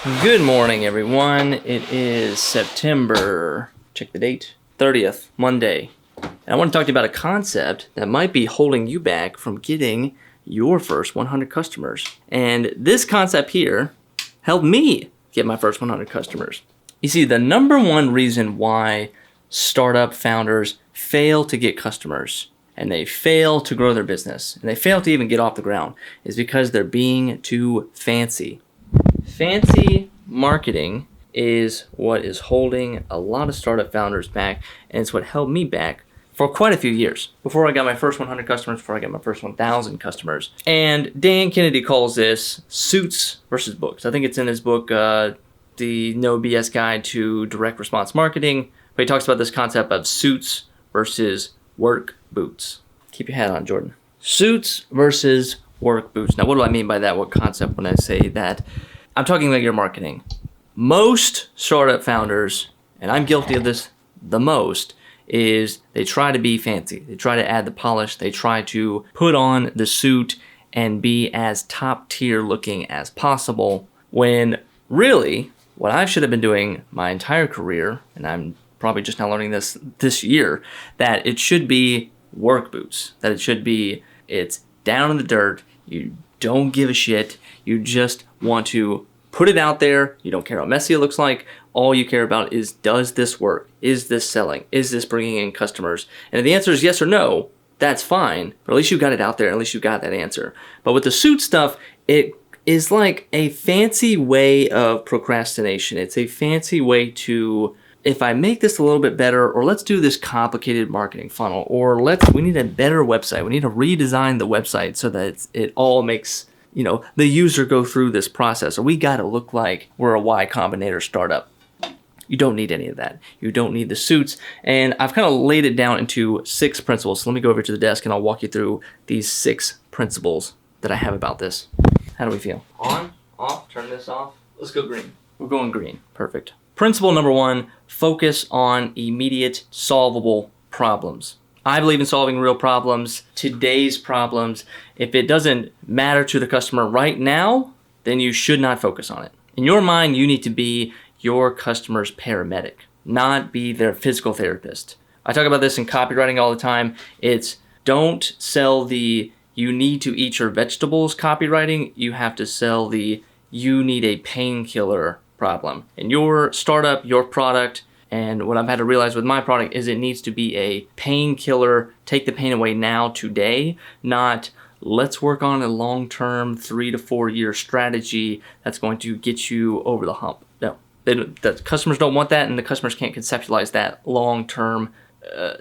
Good morning, everyone. It is September, check the date, 30th, Monday. And I want to talk to you about a concept that might be holding you back from getting your first 100 customers. And this concept here helped me get my first 100 customers. You see, the number one reason why startup founders fail to get customers and they fail to grow their business and they fail to even get off the ground is because they're being too fancy. Fancy marketing is what is holding a lot of startup founders back, and it's what held me back for quite a few years before I got my first 100 customers, before I got my first 1,000 customers. And Dan Kennedy calls this suits versus books. I think it's in his book, The No BS Guide to Direct Response Marketing, but he talks about this concept of suits versus work boots. Keep your hat on, Jordan. Suits versus work boots. Now, what do I mean by that? What concept when I say that? I'm talking about your marketing. Most startup founders, and I'm guilty of this the most, is they try to be fancy. They try to add the polish. They try to put on the suit and be as top tier looking as possible, when really what I should have been doing my entire career, and I'm probably just now learning this year, that it should be work boots. That it should be, it's down in the dirt. You don't give a shit. You just want to put it out there. You don't care how messy it looks like. All you care about is, does this work? Is this selling? Is this bringing in customers? And if the answer is yes or no, that's fine. But at least you got it out there. At least you got that answer. But with the suit stuff, it is like a fancy way of procrastination. It's a fancy way to, if I make this a little bit better, or let's do this complicated marketing funnel, or we need a better website. We need to redesign the website so that it all makes, the user go through this process, or we got to look like we're a Y Combinator startup. You don't need any of that. You don't need the suits. And I've kind of laid it down into 6 principles. So let me go over to the desk and I'll walk you through these 6 principles that I have about this. How do we feel? On, off, turn this off. Let's go green. We're going green. Perfect. Principle number 1, focus on immediate solvable problems. I believe in solving real problems, today's problems. If it doesn't matter to the customer right now, then you should not focus on it. In your mind, you need to be your customer's paramedic, not be their physical therapist. I talk about this in copywriting all the time. It's don't sell the you need to eat your vegetables copywriting. You have to sell the you need a painkiller problem. In your startup, your product, and what I've had to realize with my product is it needs to be a painkiller, take the pain away now, today, not let's work on a long-term 3 to 4 year strategy that's going to get you over the hump. No, the customers don't want that, and the customers can't conceptualize that long-term,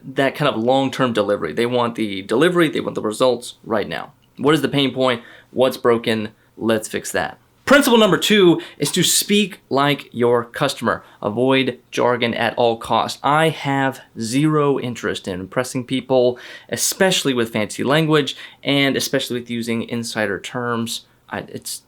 that kind of long-term delivery. They want the delivery, they want the results right now. What is the pain point? What's broken? Let's fix that. Principle number 2 is to speak like your customer. Avoid jargon at all costs. I have zero interest in impressing people, especially with fancy language and especially with using insider terms. It's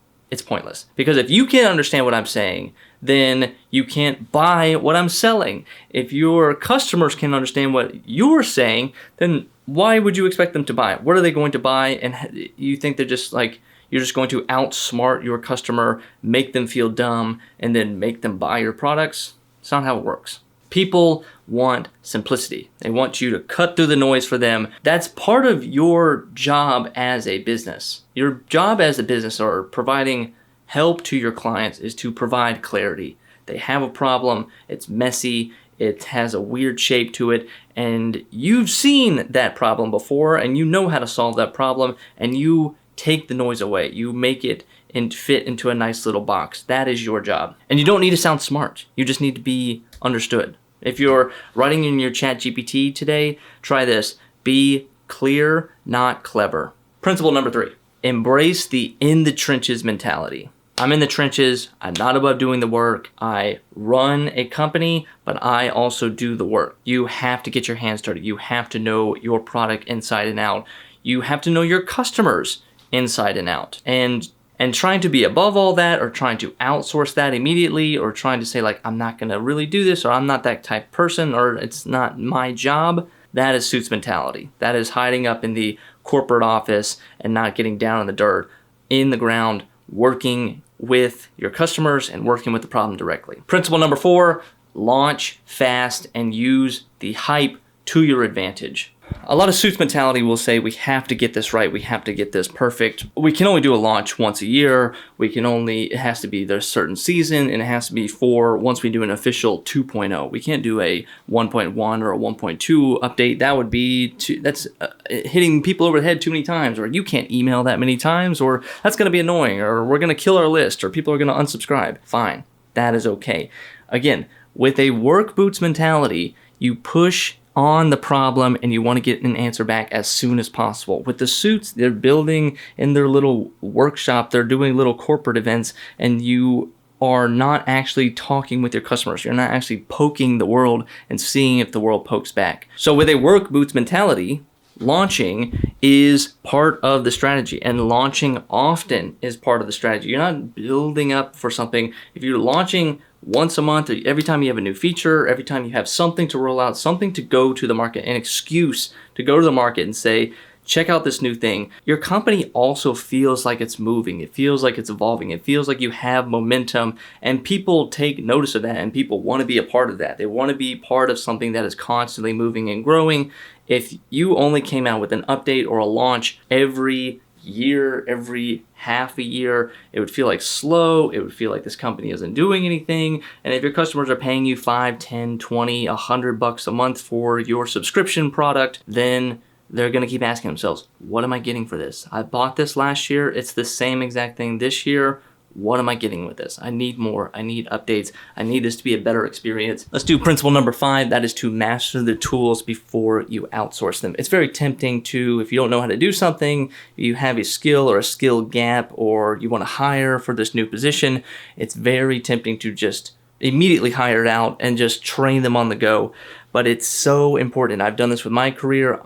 pointless, because if you can't understand what I'm saying, then you can't buy what I'm selling. If your customers can understand what you're saying, then why would you expect them to buy? What are they going to buy? And you think they're just like, you're just going to outsmart your customer, make them feel dumb, and then make them buy your products? It's not how it works. People want simplicity. They want you to cut through the noise for them. That's part of your job as a business. Your job as a business, or providing help to your clients, is to provide clarity. They have a problem, it's messy, it has a weird shape to it, and you've seen that problem before, and you know how to solve that problem, and you take the noise away. You make it and fit into a nice little box. That is your job. And you don't need to sound smart. You just need to be understood. If you're writing in your ChatGPT today, try this. Be clear, not clever. Principle number 3, embrace the in the trenches mentality. I'm in the trenches. I'm not above doing the work. I run a company, but I also do the work. You have to get your hands dirty. You have to know your product inside and out. You have to know your customers inside and out. And trying to be above all that, or trying to outsource that immediately, or trying to say like, I'm not gonna really do this, or I'm not that type of person, or it's not my job, that is suits mentality. That is hiding up in the corporate office and not getting down in the dirt, in the ground, working with your customers and working with the problem directly. Principle number 4, launch fast and use the hype to your advantage. A lot of Suits mentality will say we have to get this right, we have to get this perfect. We can only do a launch once a year. It has to be there's a certain season, and it has to be for once we do an official 2.0. We can't do a 1.1 or a 1.2 update. That would be that's hitting people over the head too many times, or you can't email that many times, or that's going to be annoying, or we're going to kill our list, or people are going to unsubscribe. Fine, that is okay. Again, with a work boots mentality, you push on the problem and you want to get an answer back as soon as possible. With the Suits, they're building in their little workshop, they're doing little corporate events, and you are not actually talking with your customers. You're not actually poking the world and seeing if the world pokes back. So with a work boots mentality, launching is part of the strategy, and launching often is part of the strategy. You're not building up for something. If you're launching once a month, every time you have a new feature, every time you have something to roll out, something to go to the market, an excuse to go to the market and say, check out this new thing. Your company also feels like it's moving. It feels like it's evolving. It feels like you have momentum, and people take notice of that, and people want to be a part of that. They want to be part of something that is constantly moving and growing. If you only came out with an update or a launch every year, every half a year, it would feel like slow. It would feel like this company isn't doing anything. And if your customers are paying you $5, $10, $20, $100 a month for your subscription product, then they're going to keep asking themselves, what am I getting for this? I bought this last year. It's the same exact thing this year. What am I getting with this? I need more. I need updates. I need this to be a better experience. Let's do principle number 5. That is to master the tools before you outsource them. It's very tempting to, if you don't know how to do something, you have a skill or a skill gap, or you want to hire for this new position, it's very tempting to just immediately hire it out and just train them on the go. But it's so important. I've done this with my career.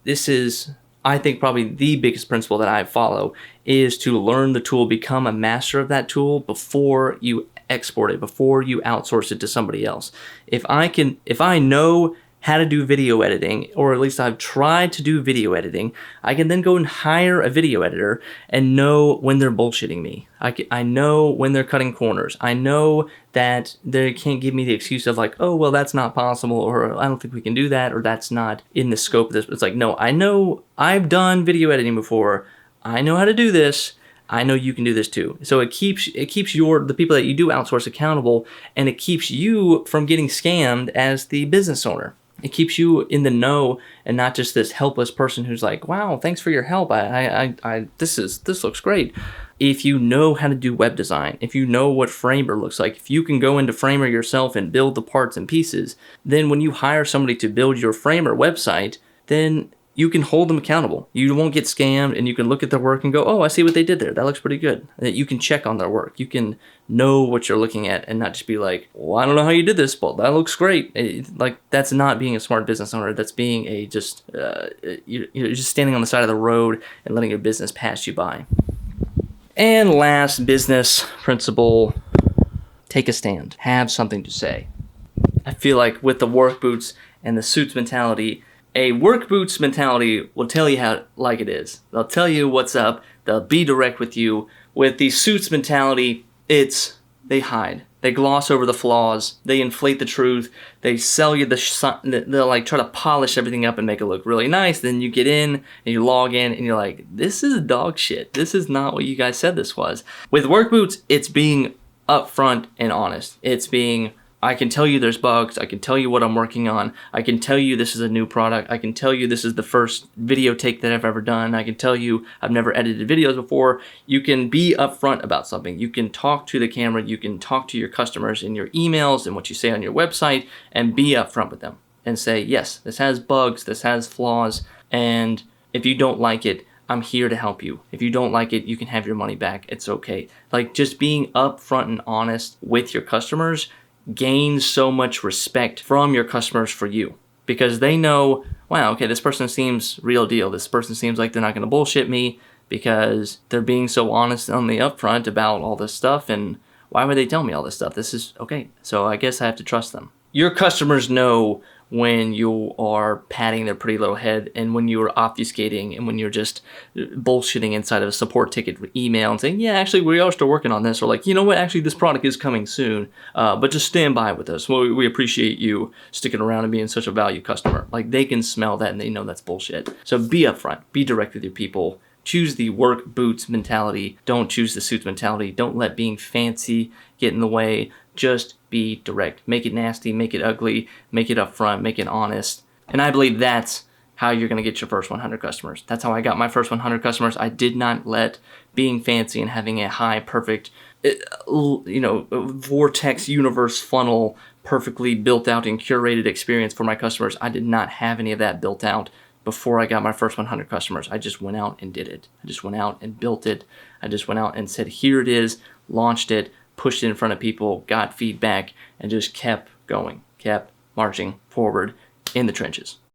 This is, I think, probably the biggest principle that I follow, is to learn the tool, become a master of that tool before you export it, before you outsource it to somebody else. If I know how to do video editing, or at least I've tried to do video editing, I can then go and hire a video editor and know when they're bullshitting me. I know when they're cutting corners. I know that they can't give me the excuse of like, oh, well, that's not possible, or I don't think we can do that, or that's not in the scope of this. It's like, no, I know I've done video editing before. I know how to do this. I know you can do this too. So it keeps the people that you do outsource accountable, and it keeps you from getting scammed as the business owner. It keeps you in the know and not just this helpless person who's like, wow, thanks for your help. This looks great. If you know how to do web design, if you know what Framer looks like, if you can go into Framer yourself and build the parts and pieces, then when you hire somebody to build your Framer website, then you can hold them accountable. You won't get scammed, and you can look at their work and go, oh, I see what they did there. That looks pretty good. You can check on their work. You can know what you're looking at and not just be like, well, I don't know how you did this, but that looks great. That's not being a smart business owner. That's being you're just standing on the side of the road and letting your business pass you by. And last business principle, take a stand. Have something to say. I feel like with the work boots and the Suits mentality, a work boots mentality will tell you how like it is. They'll tell you what's up. They'll be direct with you. With the Suits mentality, they hide. They gloss over the flaws. They inflate the truth. They sell you they'll like try to polish everything up and make it look really nice. Then you get in and you log in and you're like, this is dog shit. This is not what you guys said this was. With work boots, it's being upfront and honest. It's being, I can tell you there's bugs. I can tell you what I'm working on. I can tell you this is a new product. I can tell you this is the first video take that I've ever done. I can tell you I've never edited videos before. You can be upfront about something. You can talk to the camera. You can talk to your customers in your emails and what you say on your website, and be upfront with them and say, yes, this has bugs. This has flaws. And if you don't like it, I'm here to help you. If you don't like it, you can have your money back. It's okay. Like, just being upfront and honest with your customers gain so much respect from your customers for you, because they know, wow, okay, this person seems real deal. This person seems like they're not going to bullshit me, because they're being so honest on the upfront about all this stuff. And why would they tell me all this stuff? This is okay. So I guess I have to trust them. Your customers know when you are patting their pretty little head, and when you're obfuscating, and when you're just bullshitting inside of a support ticket email and saying, yeah, actually, we are still working on this, or like, you know what, actually, this product is coming soon, but just stand by with us. Well, we appreciate you sticking around and being such a valued customer. Like, they can smell that and they know that's bullshit. So be upfront, be direct with your people. Choose the work boots mentality. Don't choose the suits mentality. Don't let being fancy get in the way. Just be direct. Make it nasty, make it ugly, make it upfront, make it honest. And I believe that's how you're going to get your first 100 customers. That's how I got my first 100 customers. I did not let being fancy and having a high, perfect, vortex universe funnel, perfectly built out and curated experience for my customers. I did not have any of that built out before I got my first 100 customers. I just went out and did it. I just went out and built it. I just went out and said, here it is, launched it, pushed it in front of people, got feedback, and just kept going, kept marching forward in the trenches.